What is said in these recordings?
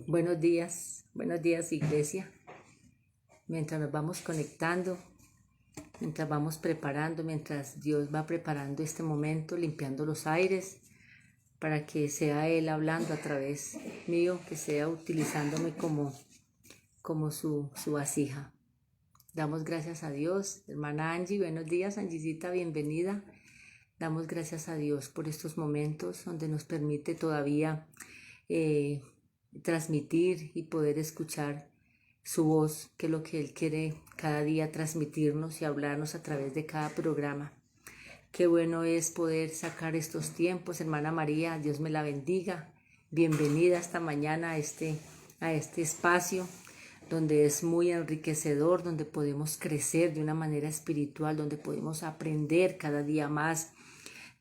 Buenos días iglesia. Mientras nos vamos conectando, mientras vamos preparando, mientras Dios va preparando este momento, limpiando los aires, para que sea Él hablando a través mío, que sea utilizándome como su vasija. Damos gracias a Dios. Hermana Angie, buenos días, Angicita, bienvenida. Damos gracias a Dios por estos momentos donde nos permite todavía transmitir y poder escuchar su voz, que es lo que Él quiere cada día transmitirnos y hablarnos a través de cada programa. Qué bueno es poder sacar estos tiempos. Hermana María, Dios me la bendiga. Bienvenida esta mañana a este espacio donde es muy enriquecedor, donde podemos crecer de una manera espiritual, donde podemos aprender cada día más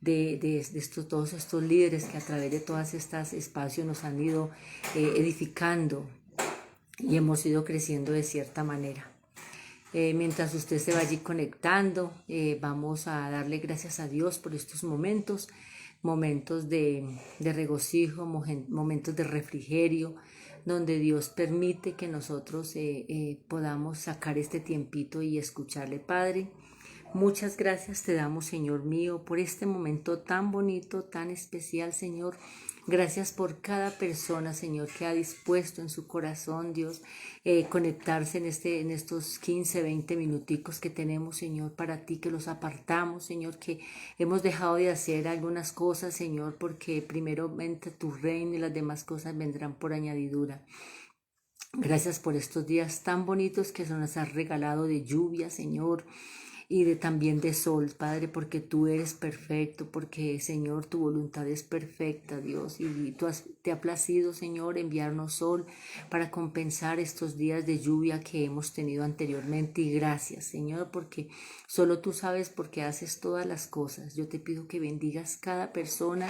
de todos estos líderes que a través de todos estos espacios nos han ido edificando y hemos ido creciendo de cierta manera. Mientras usted se va allí conectando, vamos a darle gracias a Dios por estos momentos de regocijo, momentos de refrigerio, donde Dios permite que nosotros podamos sacar este tiempito y escucharle. Padre, muchas gracias te damos, Señor mío, por este momento tan bonito, tan especial, Señor. Gracias por cada persona, Señor, que ha dispuesto en su corazón, Dios, conectarse en estos 15, 20 minuticos que tenemos, Señor, para ti, que los apartamos, Señor, que hemos dejado de hacer algunas cosas, Señor, porque primeramente tu reino y las demás cosas vendrán por añadidura. Gracias por estos días tan bonitos que se nos has regalado de lluvia, Señor, y también de sol, Padre, porque tú eres perfecto, porque, Señor, tu voluntad es perfecta, Dios, y te ha placido, Señor, enviarnos sol para compensar estos días de lluvia que hemos tenido anteriormente. Y gracias, Señor, porque solo tú sabes por qué haces todas las cosas. Yo te pido que bendigas cada persona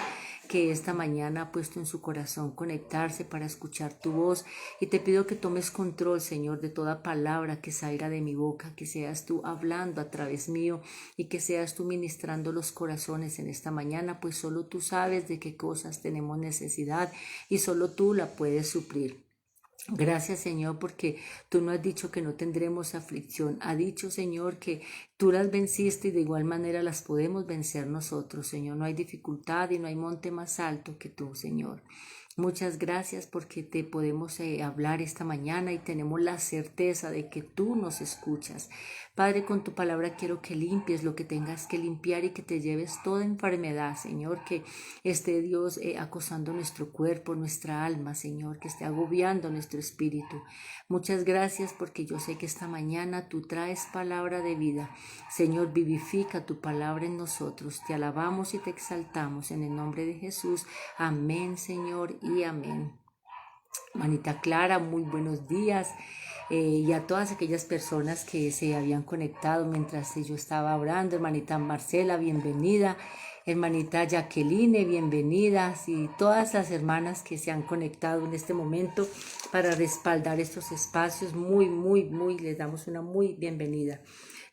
que esta mañana ha puesto en su corazón conectarse para escuchar tu voz, y te pido que tomes control, Señor, de toda palabra que salga de mi boca, que seas tú hablando a través mío y que seas tú ministrando los corazones en esta mañana, pues solo tú sabes de qué cosas tenemos necesidad y solo tú la puedes suplir. Gracias, Señor, porque tú no has dicho que no tendremos aflicción. Ha dicho, Señor, que tú las venciste y de igual manera las podemos vencer nosotros, Señor. No hay dificultad y no hay monte más alto que tú, Señor. Muchas gracias porque te podemos hablar esta mañana y tenemos la certeza de que tú nos escuchas. Padre, con tu palabra quiero que limpies lo que tengas que limpiar y que te lleves toda enfermedad, Señor, que esté Dios acosando nuestro cuerpo, nuestra alma, Señor, que esté agobiando nuestro espíritu. Muchas gracias porque yo sé que esta mañana tú traes palabra de vida. Señor, vivifica tu palabra en nosotros. Te alabamos y te exaltamos en el nombre de Jesús. Amén, Señor, y amén. Manita Clara, muy buenos días. Y a todas aquellas personas que se habían conectado mientras yo estaba orando. Hermanita Marcela, bienvenida. Hermanita Jacqueline, bienvenidas. Y todas las hermanas que se han conectado en este momento para respaldar estos espacios, les damos una muy bienvenida.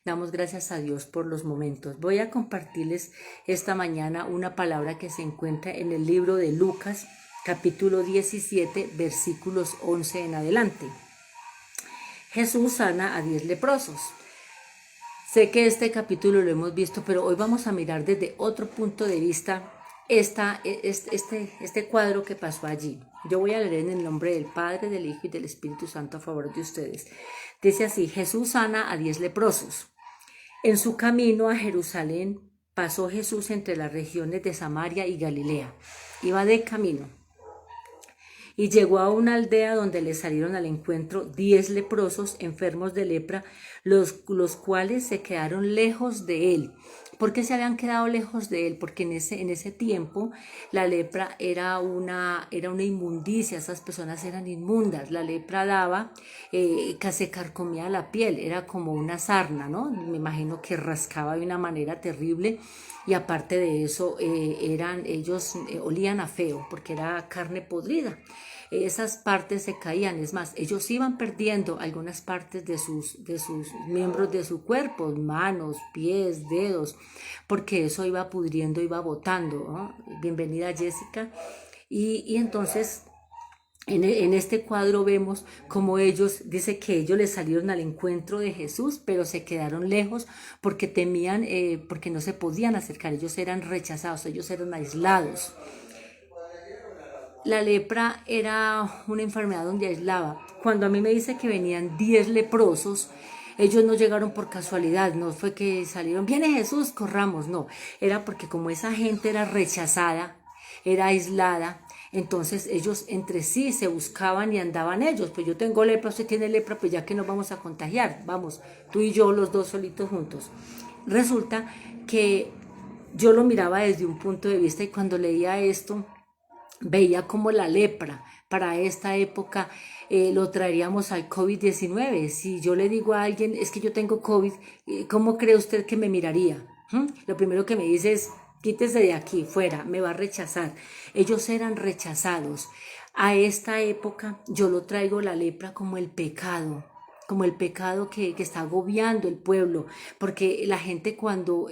Damos gracias a Dios por los momentos. Voy a compartirles esta mañana una palabra que se encuentra en el libro de Lucas, capítulo 17, versículos 11 en adelante. Jesús sana a 10 leprosos. Sé que este capítulo lo hemos visto, pero hoy vamos a mirar desde otro punto de vista este cuadro que pasó allí. Yo voy a leer en el nombre del Padre, del Hijo y del Espíritu Santo a favor de ustedes. Dice así: Jesús sana a 10 leprosos. En su camino a Jerusalén pasó Jesús entre las regiones de Samaria y Galilea. Iba de camino y llegó a una aldea donde le salieron al encuentro 10 leprosos enfermos de lepra, los cuales se quedaron lejos de él. ¿Por qué se habían quedado lejos de él? Porque en ese tiempo la lepra era una inmundicia, esas personas eran inmundas. La lepra daba, que se carcomía la piel, era como una sarna, ¿no? Me imagino que rascaba de una manera terrible, y aparte de eso ellos olían a feo porque era carne podrida. Esas partes se caían, es más, ellos iban perdiendo algunas partes de sus miembros de su cuerpo, manos, pies, dedos, porque eso iba pudriendo, iba botando, ¿no? Bienvenida, Jessica. Y entonces En este cuadro vemos cómo ellos, dice que ellos les salieron al encuentro de Jesús, pero se quedaron lejos porque temían, porque no se podían acercar, ellos eran rechazados, ellos eran aislados. La lepra era una enfermedad donde aislaba. Cuando a mí me dice que venían 10 leprosos, ellos no llegaron por casualidad, no fue que salieron, viene Jesús, corramos, no, era porque como esa gente era rechazada, era aislada, entonces ellos entre sí se buscaban y andaban ellos, pues yo tengo lepra, usted tiene lepra, pues ya que nos vamos a contagiar, vamos, tú y yo los dos solitos juntos. Resulta que yo lo miraba desde un punto de vista y cuando leía esto, veía como la lepra para esta época lo traeríamos al COVID-19. Si yo le digo a alguien, es que yo tengo COVID, ¿cómo cree usted que me miraría? Lo primero que me dice es, quítese de aquí, fuera, me va a rechazar. Ellos eran rechazados. A esta época yo lo traigo la lepra como el pecado que está agobiando el pueblo, porque la gente cuando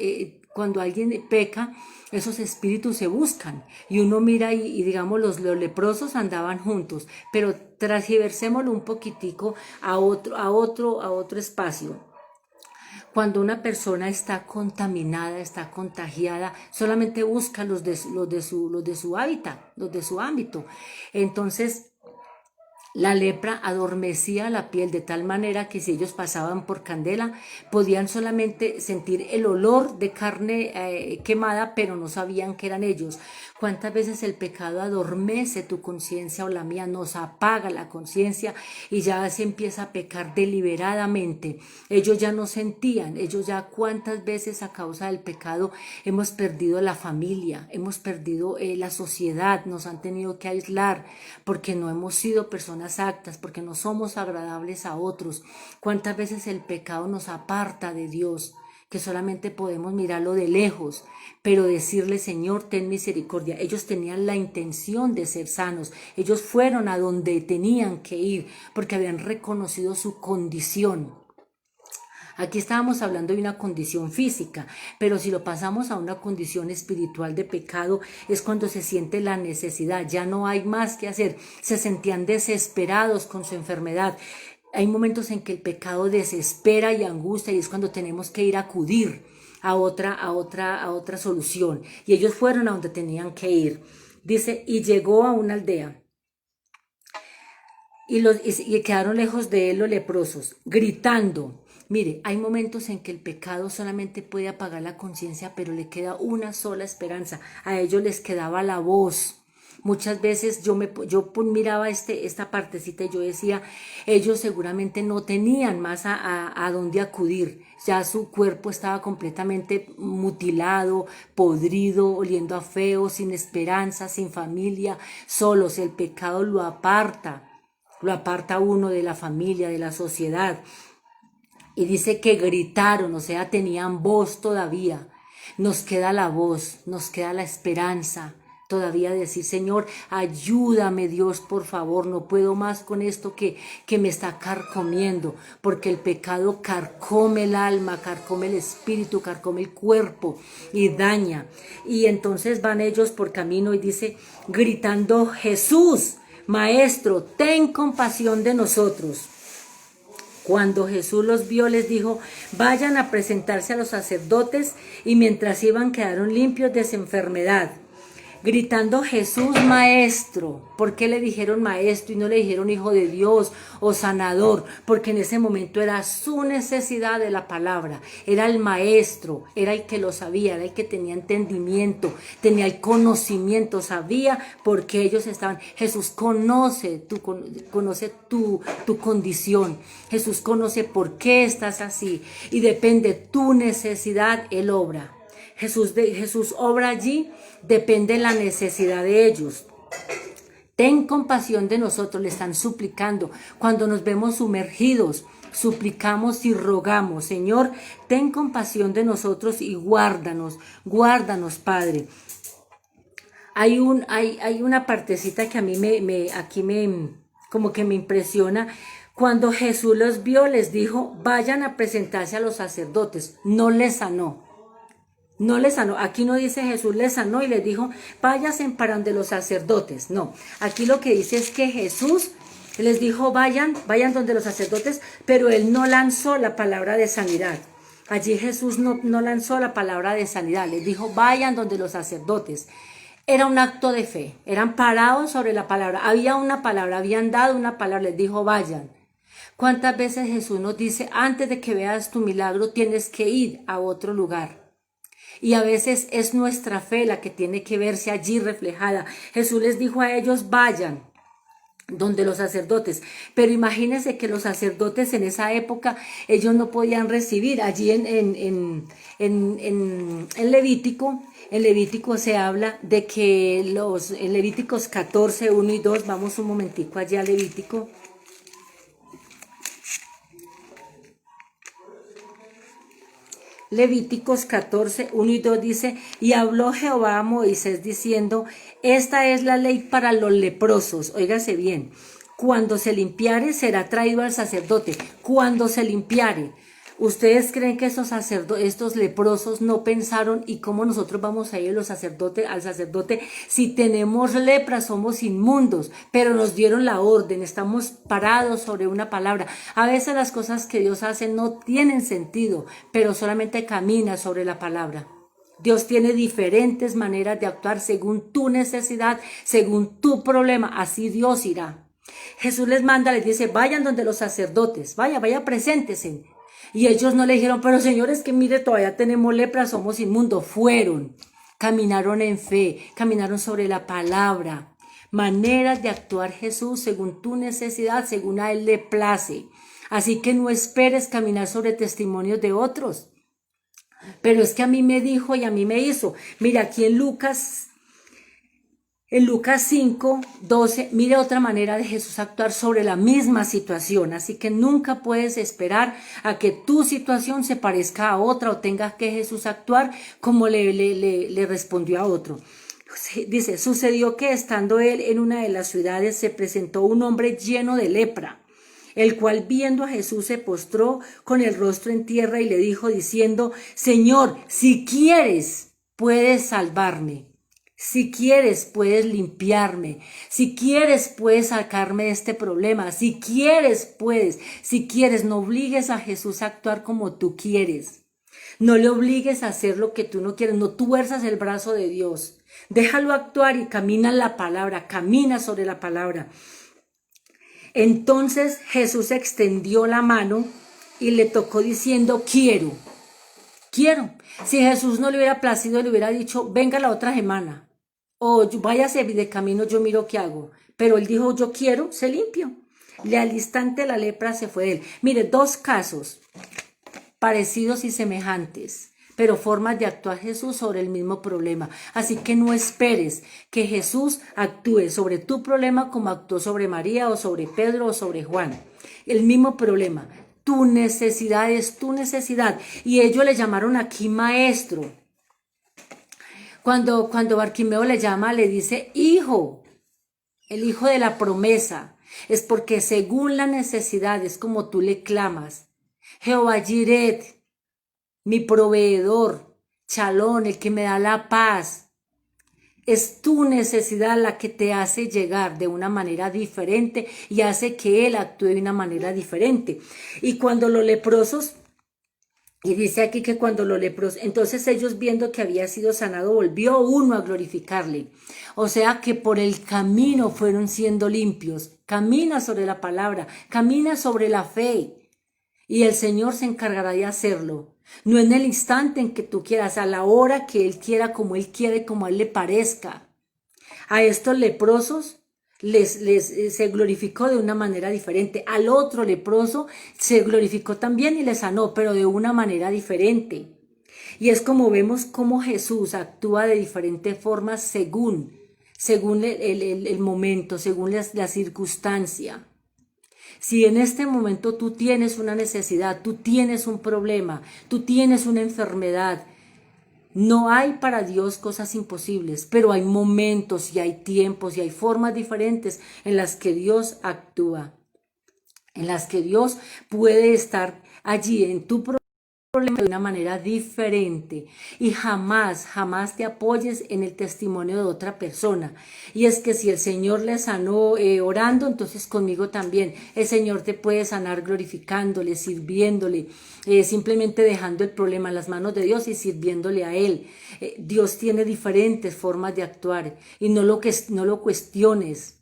alguien peca, esos espíritus se buscan y uno mira y digamos los leprosos andaban juntos, pero transversémoslo un poquitico a otro espacio. Cuando una persona está contaminada, está contagiada, solamente busca los de su hábitat, los de su ámbito. Entonces, la lepra adormecía la piel de tal manera que si ellos pasaban por candela podían solamente sentir el olor de carne quemada, pero no sabían que eran ellos. ¿Cuántas veces el pecado adormece tu conciencia o la mía? Nos apaga la conciencia y ya se empieza a pecar deliberadamente. Ellos ya no sentían, ellos ya cuántas veces a causa del pecado hemos perdido la familia, hemos perdido la sociedad, nos han tenido que aislar porque no hemos sido personas actas, porque no somos agradables a otros. ¿Cuántas veces el pecado nos aparta de Dios? Que solamente podemos mirarlo de lejos, pero decirle, Señor, ten misericordia. Ellos tenían la intención de ser sanos, ellos fueron a donde tenían que ir, porque habían reconocido su condición. Aquí estábamos hablando de una condición física, pero si lo pasamos a una condición espiritual de pecado, es cuando se siente la necesidad, ya no hay más que hacer, se sentían desesperados con su enfermedad. Hay momentos en que el pecado desespera y angustia y es cuando tenemos que ir a acudir a otra solución. Y ellos fueron a donde tenían que ir. Dice, y llegó a una aldea y quedaron lejos de él los leprosos, gritando. Mire, hay momentos en que el pecado solamente puede apagar la conciencia, pero le queda una sola esperanza. A ellos les quedaba la voz. Muchas veces yo miraba esta partecita y yo decía, ellos seguramente no tenían más a dónde acudir. Ya su cuerpo estaba completamente mutilado, podrido, oliendo a feo, sin esperanza, sin familia, solos. El pecado lo aparta uno de la familia, de la sociedad. Y dice que gritaron, o sea, tenían voz todavía. Nos queda la voz, nos queda la esperanza. Todavía decir, Señor, ayúdame Dios, por favor, no puedo más con esto que me está carcomiendo, porque el pecado carcome el alma, carcome el espíritu, carcome el cuerpo y daña. Y entonces van ellos por camino y dice, gritando, Jesús, Maestro, ten compasión de nosotros. Cuando Jesús los vio, les dijo, vayan a presentarse a los sacerdotes, y mientras iban quedaron limpios de esa enfermedad. Gritando, Jesús, Maestro. ¿Por qué le dijeron Maestro y no le dijeron Hijo de Dios o Sanador? Porque en ese momento era su necesidad de la palabra. Era el Maestro, era el que lo sabía, era el que tenía entendimiento, tenía el conocimiento, sabía por qué ellos estaban. Jesús conoce tu condición. Jesús conoce por qué estás así. Y depende de tu necesidad, Él obra. Jesús obra allí, depende de la necesidad de ellos. Ten compasión de nosotros, le están suplicando. Cuando nos vemos sumergidos, suplicamos y rogamos, Señor, ten compasión de nosotros y guárdanos, Padre. Hay una partecita que a mí como que me impresiona. Cuando Jesús los vio, les dijo, vayan a presentarse a los sacerdotes. No les sanó. No les sanó. Aquí no dice Jesús les sanó y les dijo, váyanse para donde los sacerdotes. No, aquí lo que dice es que Jesús les dijo, vayan donde los sacerdotes, pero él no lanzó la palabra de sanidad. Allí Jesús no lanzó la palabra de sanidad, les dijo, vayan donde los sacerdotes. Era un acto de fe, eran parados sobre la palabra, había una palabra, habían dado una palabra, les dijo, vayan. ¿Cuántas veces Jesús nos dice, antes de que veas tu milagro, tienes que ir a otro lugar? Y a veces es nuestra fe la que tiene que verse allí reflejada. Jesús les dijo a ellos, vayan donde los sacerdotes, pero imagínense que los sacerdotes en esa época, ellos no podían recibir. Allí en Levítico se habla de que en Levíticos 14, 1 y 2, vamos un momentico allá a Levítico. Levíticos 14, 1 y 2 dice, y habló Jehová a Moisés diciendo, esta es la ley para los leprosos, óigase bien, cuando se limpiare será traído al sacerdote, cuando se limpiare. ¿Ustedes creen que estos leprosos no pensaron y cómo nosotros vamos a ir al sacerdote? Si tenemos lepra somos inmundos, pero nos dieron la orden, estamos parados sobre una palabra. A veces las cosas que Dios hace no tienen sentido, pero solamente camina sobre la palabra. Dios tiene diferentes maneras de actuar según tu necesidad, según tu problema, así Dios irá. Jesús les manda, les dice, vayan donde los sacerdotes, vaya, preséntense. Y ellos no le dijeron, pero señores, que mire, todavía tenemos lepra, somos inmundos. Fueron, caminaron en fe, caminaron sobre la palabra. Maneras de actuar Jesús según tu necesidad, según a Él le place. Así que no esperes caminar sobre testimonios de otros. Pero es que a mí me dijo y a mí me hizo. Mira, aquí en Lucas 5, 12, mire otra manera de Jesús actuar sobre la misma situación. Así que nunca puedes esperar a que tu situación se parezca a otra o tengas que Jesús actuar como le respondió a otro. Dice, sucedió que estando él en una de las ciudades se presentó un hombre lleno de lepra, el cual viendo a Jesús se postró con el rostro en tierra y le dijo diciendo, Señor, si quieres, puedes salvarme. Si quieres, puedes limpiarme. Si quieres, puedes sacarme de este problema. Si quieres, puedes. Si quieres, no obligues a Jesús a actuar como tú quieres. No le obligues a hacer lo que tú no quieres. No tuerzas el brazo de Dios. Déjalo actuar y camina en la palabra. Camina sobre la palabra. Entonces Jesús extendió la mano y le tocó diciendo, quiero. Si Jesús no le hubiera placido, le hubiera dicho, venga la otra semana. O váyase de camino, yo miro qué hago. Pero él dijo, yo quiero, se limpió. Al instante la lepra se fue de él. Mire, dos casos parecidos y semejantes, pero formas de actuar Jesús sobre el mismo problema. Así que no esperes que Jesús actúe sobre tu problema como actuó sobre María o sobre Pedro o sobre Juan. El mismo problema. Tu necesidad es tu necesidad. Y ellos le llamaron aquí maestro. Cuando Bartimeo le llama, le dice hijo, el hijo de la promesa. Es porque según la necesidad es como tú le clamas. Jehová Jiret, mi proveedor, Chalón, el que me da la paz. Es tu necesidad la que te hace llegar de una manera diferente y hace que Él actúe de una manera diferente. Y cuando los leprosos... Y dice aquí que cuando los leprosos, entonces ellos viendo que había sido sanado, volvió uno a glorificarle. O sea que por el camino fueron siendo limpios. Camina sobre la palabra, camina sobre la fe. Y el Señor se encargará de hacerlo. No en el instante en que tú quieras, a la hora que Él quiera, como Él quiere, como a Él le parezca. A estos leprosos se glorificó de una manera diferente. Al otro leproso se glorificó también y le sanó, pero de una manera diferente. Y es como vemos cómo Jesús actúa de diferentes formas según el momento, según la circunstancia. Si en este momento tú tienes una necesidad, tú tienes un problema, tú tienes una enfermedad, no hay para Dios cosas imposibles, pero hay momentos y hay tiempos y hay formas diferentes en las que Dios actúa, en las que Dios puede estar allí en tu problema de una manera diferente y jamás, jamás te apoyes en el testimonio de otra persona. Y es que si el Señor le sanó orando, entonces conmigo también. El Señor te puede sanar glorificándole, sirviéndole, simplemente dejando el problema en las manos de Dios y sirviéndole a Él. Dios tiene diferentes formas de actuar y no lo cuestiones.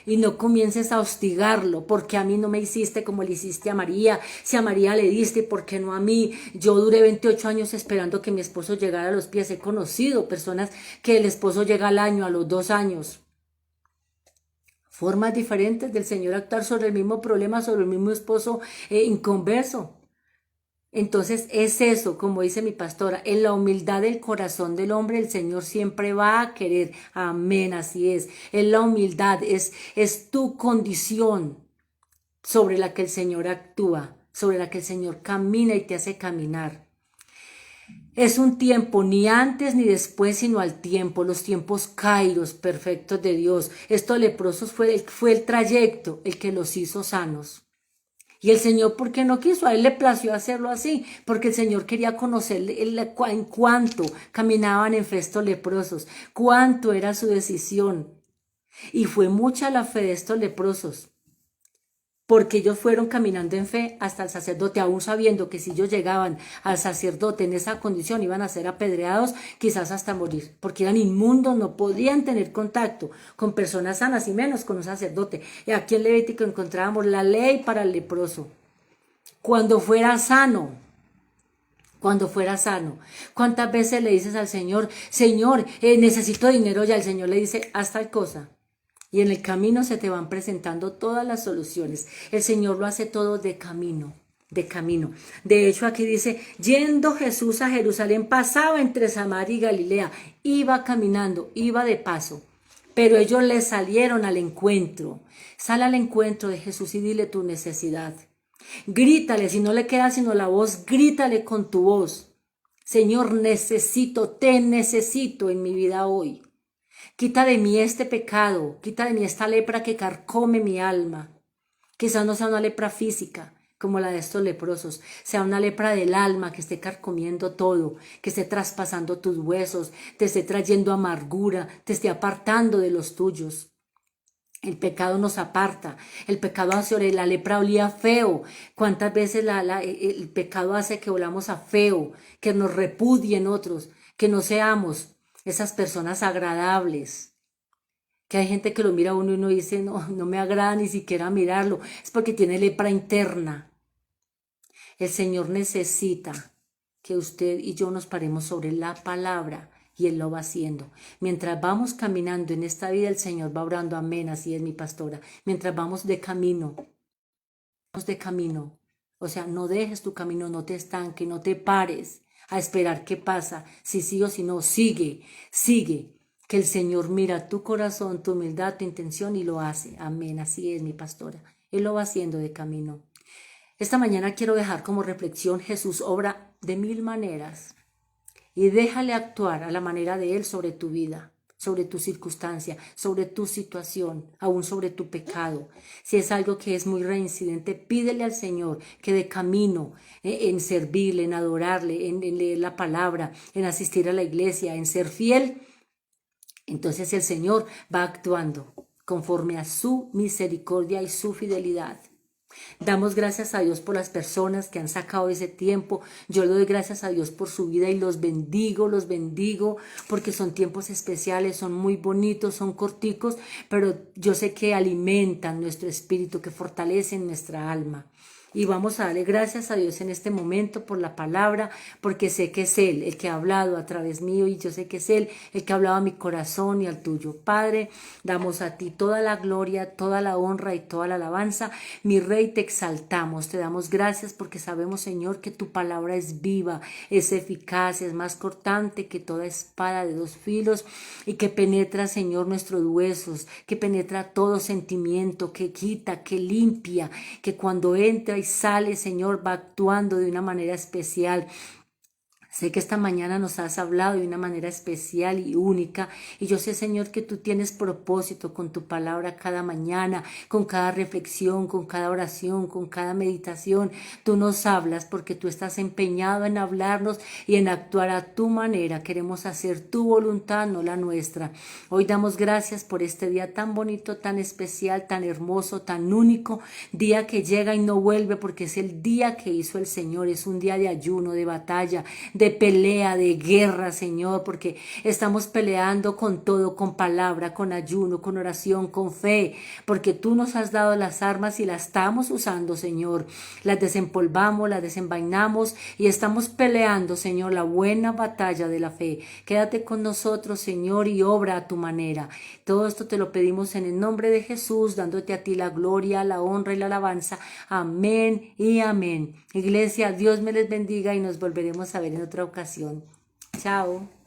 Y no comiences a hostigarlo, porque a mí no me hiciste como le hiciste a María, si a María le diste, ¿por qué no a mí? Yo duré 28 años esperando que mi esposo llegara a los pies, he conocido personas que el esposo llega al año, a los 2 años. Formas diferentes del Señor actuar sobre el mismo problema, sobre el mismo esposo inconverso. Entonces es eso, como dice mi pastora, en la humildad del corazón del hombre el Señor siempre va a querer. Amén, así es. En la humildad es tu condición sobre la que el Señor actúa, sobre la que el Señor camina y te hace caminar. Es un tiempo ni antes ni después, sino al tiempo, los tiempos kairos perfectos de Dios. Estos leprosos fue el trayecto el que los hizo sanos. Y el Señor, ¿por qué no quiso? A Él le plació hacerlo así, porque el Señor quería conocer en cuánto caminaban en fe estos leprosos, cuánto era su decisión. Y fue mucha la fe de estos leprosos, porque ellos fueron caminando en fe hasta el sacerdote, aún sabiendo que si ellos llegaban al sacerdote en esa condición iban a ser apedreados, quizás hasta morir, porque eran inmundos, no podían tener contacto con personas sanas y menos con un sacerdote. Y aquí en Levítico encontrábamos la ley para el leproso. Cuando fuera sano, ¿cuántas veces le dices al Señor, Señor, necesito dinero ya? El Señor le dice, haz tal cosa. Y en el camino se te van presentando todas las soluciones. El Señor lo hace todo de camino, de camino. De hecho, aquí dice, yendo Jesús a Jerusalén, pasaba entre Samaria y Galilea. Iba caminando, iba de paso. Pero ellos le salieron al encuentro. Sal al encuentro de Jesús y dile tu necesidad. Grítale, si no le queda sino la voz, grítale con tu voz. Señor, te necesito en mi vida hoy. Quita de mí este pecado, quita de mí esta lepra que carcome mi alma. Quizás no sea una lepra física, como la de estos leprosos, sea una lepra del alma que esté carcomiendo todo, que esté traspasando tus huesos, te esté trayendo amargura, te esté apartando de los tuyos. El pecado nos aparta, el pecado hace, la lepra olía feo. ¿Cuántas veces el pecado hace que olamos a feo, que nos repudien otros, que no seamos esas personas agradables? Que hay gente que lo mira a uno y uno dice, no me agrada ni siquiera mirarlo. Es porque tiene lepra interna. El Señor necesita que usted y yo nos paremos sobre la palabra y Él lo va haciendo. Mientras vamos caminando en esta vida, el Señor va orando. Amén, así es mi pastora. Mientras vamos de camino. O sea, no dejes tu camino, no te estanques, no te pares a esperar qué pasa, si sí o si no, sigue. Que el Señor mira tu corazón, tu humildad, tu intención y lo hace. Amén, así es mi pastora. Él lo va haciendo de camino. Esta mañana quiero dejar como reflexión, Jesús obra de 1000 maneras y déjale actuar a la manera de Él sobre tu vida, sobre tu circunstancia, sobre tu situación, aún sobre tu pecado. Si es algo que es muy reincidente, pídele al Señor que de camino en servirle, en adorarle, en leer la palabra, en asistir a la iglesia, en ser fiel, entonces el Señor va actuando conforme a su misericordia y su fidelidad. Damos gracias a Dios por las personas que han sacado ese tiempo. Yo le doy gracias a Dios por su vida y los bendigo, porque son tiempos especiales, son muy bonitos, son corticos, pero yo sé que alimentan nuestro espíritu, que fortalecen nuestra alma. Y vamos a darle gracias a Dios en este momento por la palabra, porque sé que es Él el que ha hablado a través mío y yo sé que es Él el que ha hablado a mi corazón y al tuyo. Padre, damos a ti toda la gloria, toda la honra y toda la alabanza. Mi Rey, te exaltamos, te damos gracias porque sabemos, Señor, que tu palabra es viva, es eficaz, es más cortante que toda espada de 2 filos y que penetra, Señor, nuestros huesos, que penetra todo sentimiento, que quita, que limpia, que cuando entra y sale, Señor, va actuando de una manera especial. Sé que esta mañana nos has hablado de una manera especial y única y yo sé, Señor, que tú tienes propósito con tu palabra cada mañana, con cada reflexión, con cada oración, con cada meditación. Tú nos hablas porque tú estás empeñado en hablarnos y en actuar a tu manera. Queremos hacer tu voluntad, no la nuestra. Hoy damos gracias por este día tan bonito, tan especial, tan hermoso, tan único, día que llega y no vuelve porque es el día que hizo el Señor. Es un día de ayuno, de batalla, de pelea, de guerra, Señor, porque estamos peleando con todo, con palabra, con ayuno, con oración, con fe, porque tú nos has dado las armas y las estamos usando, Señor. Las desempolvamos, las desenvainamos y estamos peleando, Señor, la buena batalla de la fe. Quédate con nosotros, Señor, y obra a tu manera. Todo esto te lo pedimos en el nombre de Jesús, dándote a ti la gloria, la honra y la alabanza. Amén y amén. Iglesia, Dios me les bendiga y nos volveremos a ver en otra ocasión. Chao.